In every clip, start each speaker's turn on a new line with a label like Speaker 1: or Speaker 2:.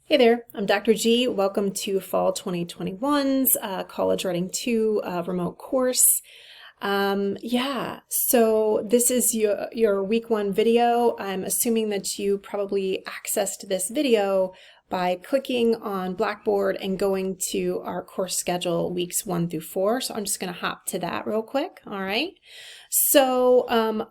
Speaker 1: Hey there, I'm Dr. G. Welcome to Fall 2021's College Writing 2 remote course. So this is your week 1 video. I'm assuming that you probably accessed this video by clicking on Blackboard and going to our course schedule weeks 1 through 4. So I'm just going to hop to that real quick. All right. So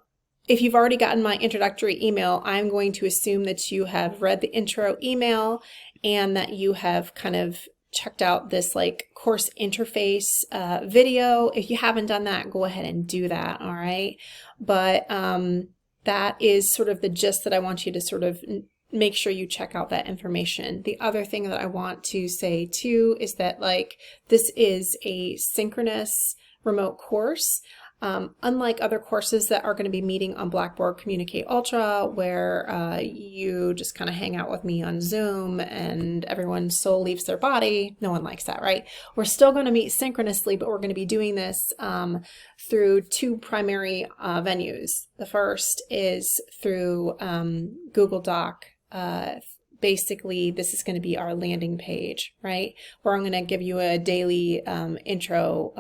Speaker 1: if you've already gotten my introductory email, I'm going to assume that you have read the intro email and that you have kind of checked out this like course interface video. If you haven't done that, go ahead and do that, all right? But that is sort of the gist that I want you to sort of make sure you check out that information. The other thing that I want to say too is that like this is a synchronous remote course. Unlike other courses that are going to be meeting on Blackboard Communicate Ultra, where you just kind of hang out with me on Zoom and everyone's soul leaves their body, no one likes that, right? We're still going to meet synchronously, but we're going to be doing this through 2 primary venues. The first is through Google Doc. Basically, this is going to be our landing page, right? Where I'm going to give you a daily intro,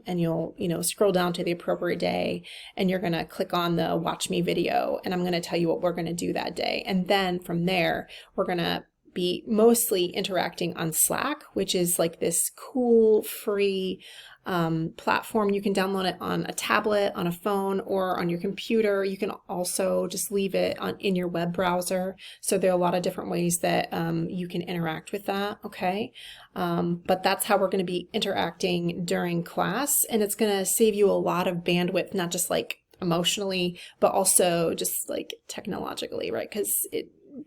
Speaker 1: and you'll, scroll down to the appropriate day, and you're going to click on the Watch Me video, and I'm going to tell you what we're going to do that day. And then from there, we're going to be mostly interacting on Slack, which is like this cool, free platform. You can download it on a tablet, on a phone, or on your computer. You can also just leave it in your web browser. So there are a lot of different ways that you can interact with that, okay? But that's how we're going to be interacting during class, and it's going to save you a lot of bandwidth, not just like emotionally, but also just like technologically, right? Because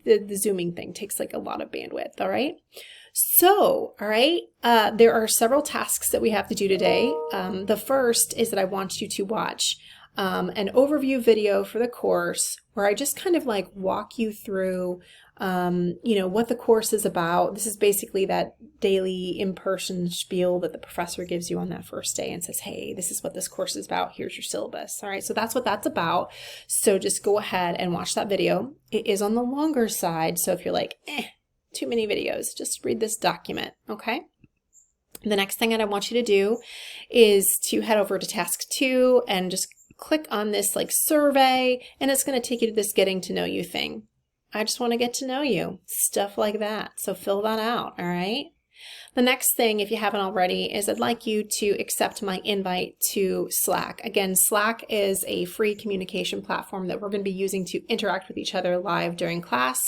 Speaker 1: the Zooming thing takes like a lot of bandwidth, all right? So, all right, there are several tasks that we have to do today. The first is that I want you to watch an overview video for the course where I just kind of like walk you through, what the course is about. This is basically that daily in-person spiel that the professor gives you on that first day and says, hey, this is what this course is about. Here's your syllabus. All right, so that's what that's about. So just go ahead and watch that video. It is on the longer side, so if you're like, too many videos, just read this document, okay? The next thing that I want you to do is to head over to task 2 and just click on this like survey, and it's going to take you to this getting to know you thing. I just want to get to know you, stuff like that. So fill that out, all right? The next thing, if you haven't already, is I'd like you to accept my invite to Slack. Again, Slack is a free communication platform that we're going to be using to interact with each other live during class.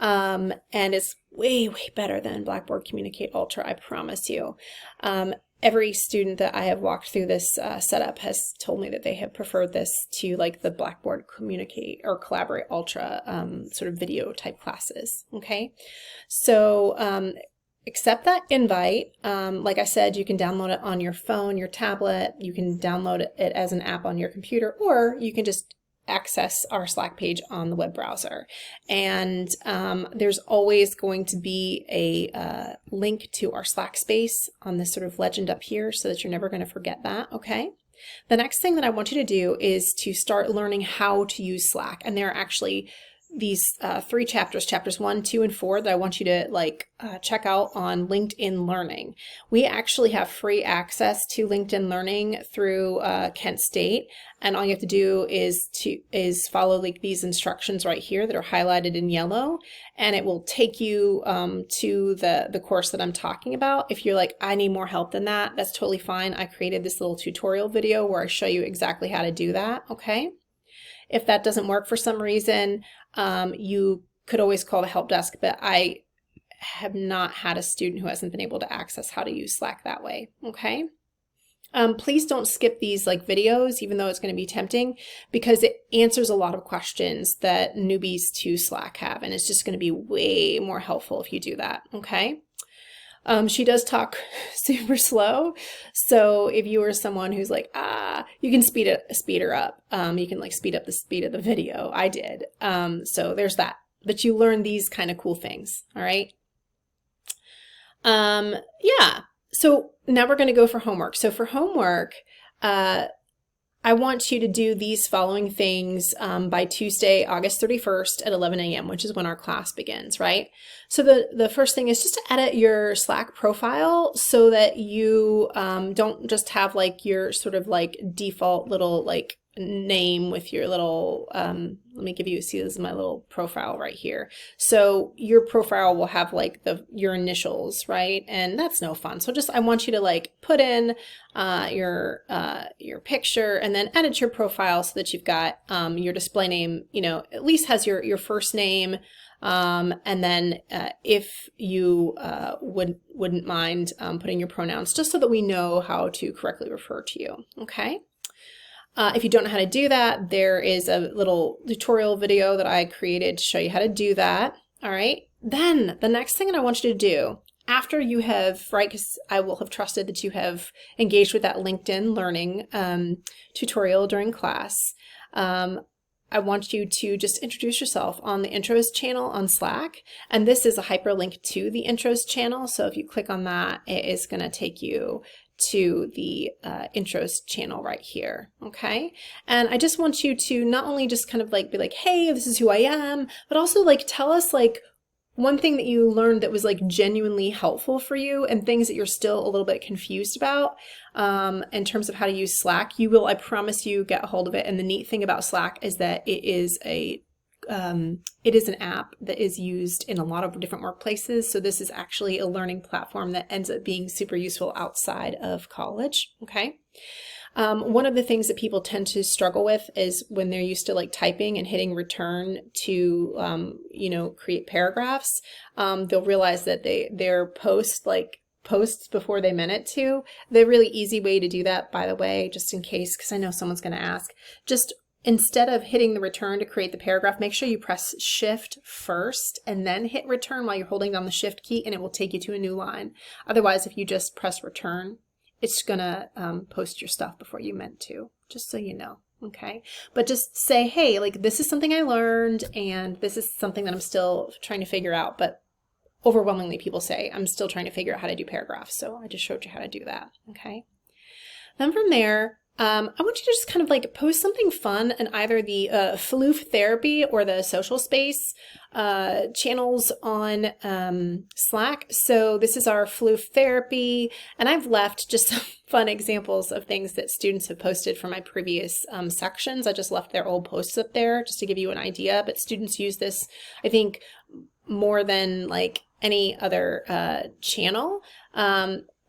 Speaker 1: And it's way, way better than Blackboard Communicate Ultra, I promise you. Every student that I have walked through this setup has told me that they have preferred this to like the Blackboard Communicate or Collaborate Ultra sort of video type classes, okay? So accept that invite. Like I said, you can download it on your phone, your tablet, you can download it as an app on your computer, or you can just access our Slack page on the web browser. And there's always going to be a link to our Slack space on this sort of legend up here so that you're never going to forget that, okay? The next thing that I want you to do is to start learning how to use Slack. And there are actually these 3 chapters, chapters 1, 2, and 4 that I want you to check out on LinkedIn Learning. We actually have free access to LinkedIn Learning through Kent State, and all you have to do is follow like these instructions right here that are highlighted in yellow, and it will take you to the course that I'm talking about. If you're like, I need more help than that, that's totally fine. I created this little tutorial video where I show you exactly how to do that, okay? If that doesn't work for some reason, you could always call the help desk, but I have not had a student who hasn't been able to access how to use Slack that way, okay? Please don't skip these like videos, even though it's going to be tempting, because it answers a lot of questions that newbies to Slack have, and it's just going to be way more helpful if you do that, okay? She does talk super slow, so if you are someone who's like, you can speed her up. You can like speed up the speed of the video. I did. So there's that. But you learn these kind of cool things, all right? Yeah. So now we're going to go for homework. So for homework, I want you to do these following things by Tuesday, August 31st at 11 a.m., which is when our class begins, right? So the first thing is just to edit your Slack profile so that you don't just have like your sort of like default little like name with your little, let me give you, see, this is my little profile right here. So your profile will have like your initials, right? And that's no fun. So just, I want you to like put in your picture and then edit your profile so that you've got your display name, you know, at least has your first name. And then if you wouldn't mind putting your pronouns, just so that we know how to correctly refer to you, okay? If you don't know how to do that, there is a little tutorial video that I created to show you how to do that. All right. Then the next thing that I want you to do after you have, right, because I will have trusted that you have engaged with that LinkedIn Learning tutorial during class, I want you to just introduce yourself on the Intros channel on Slack. And this is a hyperlink to the Intros channel. So if you click on that, it is going to take you to the Intros channel right here, okay? And I just want you to not only just kind of like be like, hey, this is who I am, but also like tell us like one thing that you learned that was like genuinely helpful for you and things that you're still a little bit confused about in terms of how to use Slack. You will, I promise you, get a hold of it. And the neat thing about Slack is that it is an app that is used in a lot of different workplaces. So this is actually a learning platform that ends up being super useful outside of college, okay? One of the things that people tend to struggle with is when they're used to like typing and hitting return to, you know, create paragraphs, they'll realize that their posts before they meant it to. The really easy way to do that, by the way, just in case, because I know someone's going to ask, just instead of hitting the return to create the paragraph, make sure you press Shift first and then hit return while you're holding down the Shift key, and it will take you to a new line. Otherwise, if you just press return, it's gonna post your stuff before you meant to, just so you know, okay? But just say, hey, like this is something I learned and this is something that I'm still trying to figure out, but overwhelmingly people say, I'm still trying to figure out how to do paragraphs, so I just showed you how to do that, okay? Then from there, I want you to just kind of like post something fun in either the Floof Therapy or the Social Space channels on Slack. So this is our Floof Therapy, and I've left just some fun examples of things that students have posted from my previous sections. I just left their old posts up there just to give you an idea, but students use this, I think, more than like any other channel.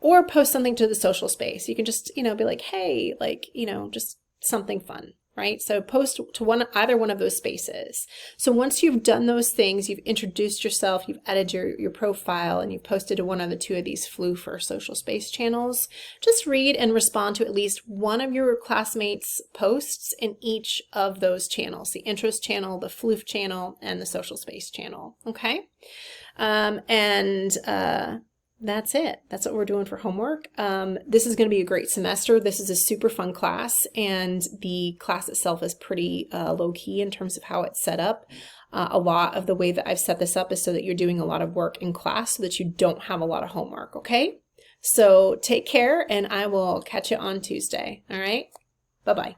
Speaker 1: Or post something to the Social Space. You can just, you know, be like, hey, like, you know, just something fun, right? So post to either one of those spaces. So once you've done those things, you've introduced yourself, you've edited your profile, and you've posted to one of the two of these Floof or Social Space channels, just read and respond to at least one of your classmates' posts in each of those channels, the Intros channel, the Floof channel, and the Social Space channel, okay? That's it. That's what we're doing for homework. This is going to be a great semester. This is a super fun class, and the class itself is pretty low-key in terms of how it's set up. A lot of the way that I've set this up is so that you're doing a lot of work in class so that you don't have a lot of homework, okay? So take care, and I will catch you on Tuesday, all right? Bye-bye.